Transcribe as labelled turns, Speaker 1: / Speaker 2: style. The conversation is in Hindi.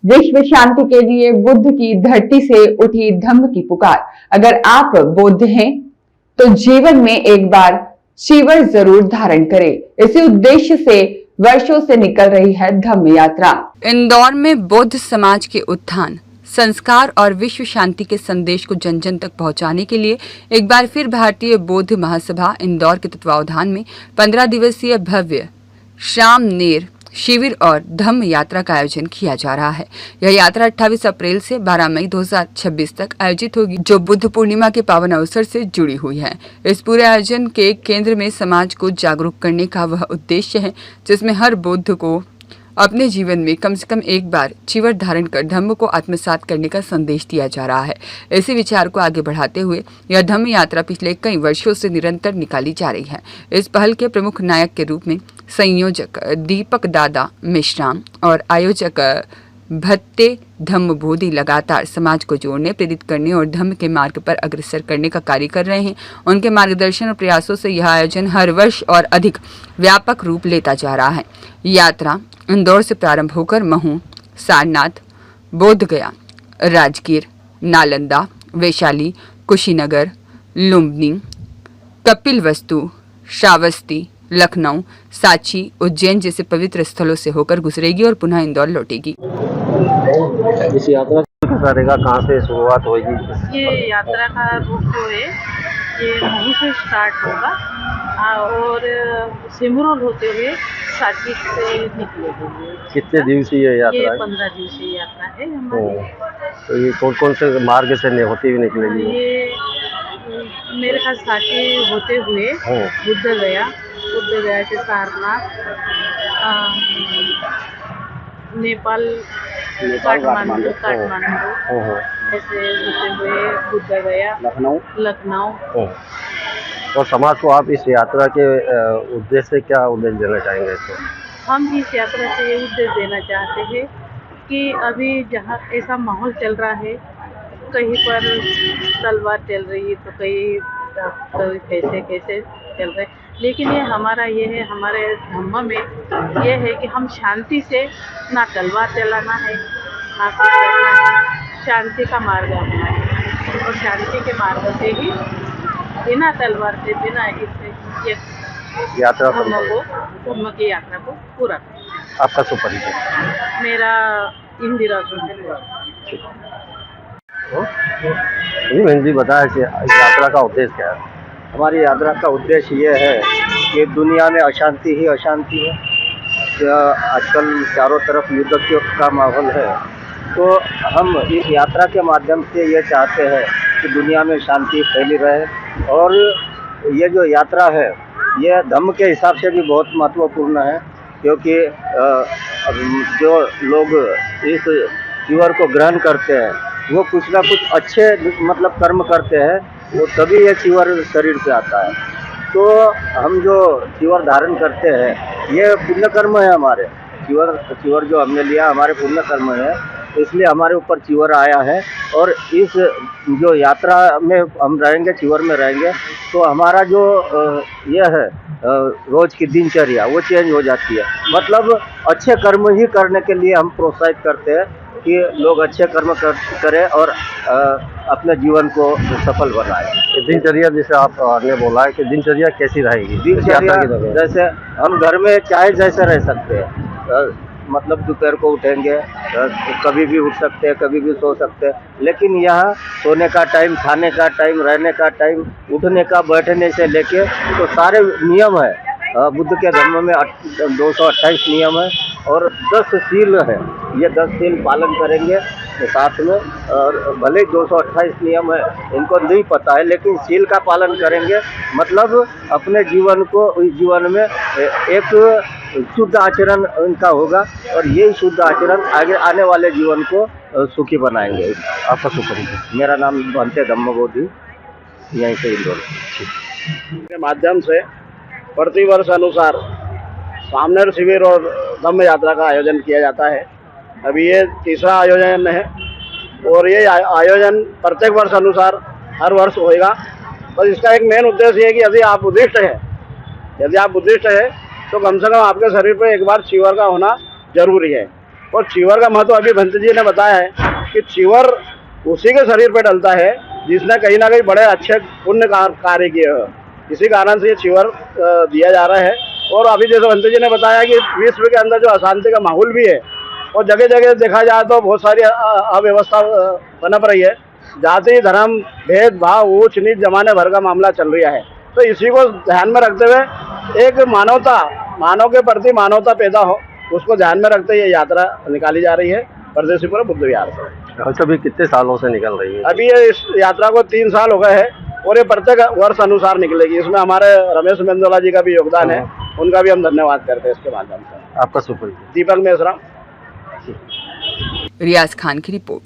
Speaker 1: विश्व शांति के लिए बुद्ध की धरती से उठी धम्म की पुकार। अगर आप बौद्ध हैं तो जीवन में एक बार चीवर जरूर धारण करें। इसी उद्देश्य से वर्षों से निकल रही है धम्म यात्रा। इंदौर में बौद्ध समाज के उत्थान, संस्कार और विश्व शांति के संदेश को जन जन तक पहुंचाने के लिए एक बार फिर भारतीय बौद्ध महासभा इंदौर के तत्वावधान में 15 दिवसीय भव्य श्रामनेर शिविर और धम्म यात्रा का आयोजन किया जा रहा है। यह यात्रा 28 अप्रैल से 12 मई 2026 तक आयोजित होगी, जो बुद्ध पूर्णिमा के पावन अवसर से जुड़ी हुई है। इस पूरे आयोजन के केंद्र में समाज को जागरूक करने का वह उद्देश्य है, जिसमें हर बौद्ध को अपने जीवन में कम से कम एक बार चीवर धारण कर धम्म को आत्मसात करने का संदेश दिया जा रहा है। इसी विचार को आगे बढ़ाते हुए यह धम्म यात्रा पिछले कई वर्षों से निरंतर निकाली जा रही है। इस पहल के प्रमुख नायक के रूप में संयोजक दीपक दादा मिश्राम और आयोजक भत्ते धम्म बोधि लगातार समाज को जोड़ने, प्रेरित करने और धम्म के मार्ग पर अग्रसर करने का कार्य कर रहे हैं। उनके मार्गदर्शन और प्रयासों से यह आयोजन हर वर्ष और अधिक व्यापक रूप लेता जा रहा है। यात्रा इंदौर से प्रारंभ होकर महू, सारनाथ, बोधगया, राजगीर, नालंदा, वैशाली, कुशीनगर, लुम्बिनी, कपिलवस्तु, श्रावस्ती, लखनऊ, सांची, उज्जैन जैसे पवित्र स्थलों से होकर गुजरेगी और पुनः इंदौर लौटेगी।
Speaker 2: इस यात्रा का कहाँ से शुरुआत होगी?
Speaker 3: ये यात्रा का रूट जो है ये महू से स्टार्ट होगा और सिमरोल होते हुए सांची से निकलेगी।
Speaker 2: कितने दिवसीय यात्रा
Speaker 3: ये
Speaker 2: है?
Speaker 3: 15 दिवसीय यात्रा है हमारी।
Speaker 2: तो ये कौन कौन से मार्ग से होती हुई निकलेगी?
Speaker 3: ये मेरे ख्याल सांची होते हुए बुद्धगया से सारनाथ, नेपाल, काठमांडू ऐसे होते हुए बुद्धगया, लखनऊ।
Speaker 2: और समाज को आप इस यात्रा के उद्देश्य से क्या उद्देश्य देना चाहेंगे इसको?
Speaker 3: हम इस यात्रा से ये उद्देश्य देना चाहते हैं कि अभी जहाँ ऐसा माहौल चल रहा है, कहीं पर तलवार चल रही है तो कहीं कैसे चल रहे, लेकिन ये हमारा ये है, हमारे धम्म में ये है कि हम शांति से ना तलवार चलाना है ना कुछ करना है, शांति का मार्ग अपना है और शांति के मार्ग से ही बिना तलवार से बिना इससे
Speaker 2: यात्रा
Speaker 3: धम्म की यात्रा को पूरा करें।
Speaker 2: आपका सुपरिचय?
Speaker 3: मेरा इंदिरा
Speaker 2: जी बताया कि इस यात्रा का उद्देश्य क्या है?
Speaker 4: हमारी यात्रा का उद्देश्य ये है कि दुनिया में अशांति ही अशांति है। आजकल चारों तरफ युद्ध का माहौल है, तो हम इस यात्रा के माध्यम से ये चाहते हैं कि दुनिया में शांति फैली रहे। और ये जो यात्रा है ये धम्म के हिसाब से भी बहुत महत्वपूर्ण है, क्योंकि जो लोग इस चीवर को ग्रहण करते हैं वो कुछ ना कुछ अच्छे मतलब कर्म करते हैं, वो तभी ये चीवर शरीर पे आता है। तो हम जो चीवर धारण करते हैं ये पुण्य कर्म है हमारे। चीवर जो हमने लिया हमारे पुण्य कर्म है, इसलिए हमारे ऊपर चीवर आया है। और इस जो यात्रा में हम रहेंगे, चीवर में रहेंगे, तो हमारा जो ये है रोज की दिनचर्या वो चेंज हो जाती है। मतलब अच्छे कर्म ही करने के लिए हम प्रोत्साहित करते हैं कि लोग अच्छे कर्म करें और अपने जीवन को सफल बनाएं।
Speaker 2: दिनचर्या जैसे आपने बोला है कि दिनचर्या कैसी रहेगी?
Speaker 4: दिनचर्या जैसे हम घर में चाहे जैसे रह सकते हैं, मतलब दोपहर को उठेंगे, कभी भी उठ सकते हैं, कभी भी सो सकते हैं, लेकिन यहाँ सोने का टाइम, खाने का टाइम, रहने का टाइम, उठने का, बैठने से लेके तो सारे नियम है। बुद्ध के धर्म में 228 नियम है और 10 शील है। ये 10 शील पालन करेंगे तो साथ में, और भले 228 नियम है इनको नहीं पता है, लेकिन शील का पालन करेंगे मतलब अपने जीवन को, इस जीवन में एक शुद्ध आचरण इनका होगा और यही शुद्ध आचरण आगे आने वाले जीवन को सुखी बनाएंगे।
Speaker 2: आपका सुपरिचय?
Speaker 4: मेरा नाम भत्ते धम्म बोधि, यहीं से इंदौर
Speaker 5: के माध्यम से प्रतिवर्ष अनुसार सामनेर शिविर और धम्म यात्रा का आयोजन किया जाता है। अभी ये तीसरा आयोजन है और ये आयोजन प्रत्येक वर्ष अनुसार हर वर्ष होएगा। बस इसका एक मेन उद्देश्य है कि यदि आप बुद्धिस्ट है तो कम से कम आपके शरीर पे एक बार चीवर का होना जरूरी है। और चीवर का महत्व अभी भंत जी ने बताया है कि चीवर उसी के शरीर पर डलता है जिसने कहीं ना कहीं बड़े अच्छे पुण्य कार्य किए हो। इसी कारण से ये चीवर दिया जा रहा है। और अभी जैसे भंत जी ने बताया कि विश्व के अंदर जो अशांति का माहौल भी है और जगह जगह देखा जाए तो बहुत सारी अव्यवस्था पनप रही है। जाति धर्म भेदभाव ऊंच नीच जमाने भर का मामला चल रहा है। तो इसी को ध्यान में रखते हुए एक मानव के प्रति मानवता पैदा हो, उसको ध्यान में रखते ये यात्रा निकाली जा रही है परदेशीपुरम बुद्ध विहार से।
Speaker 2: अच्छा, अभी कितने सालों से निकल रही है?
Speaker 5: अभी ये इस यात्रा को 3 साल हो गए हैं और ये प्रत्येक वर्ष अनुसार निकलेगी। इसमें हमारे रमेश मेंदोला जी का भी योगदान है, उनका भी हम धन्यवाद करते हैं इसके माध्यम से।
Speaker 2: आपका शुभ।
Speaker 5: दीपक मेश्राम,
Speaker 1: रियाज खान की रिपोर्ट।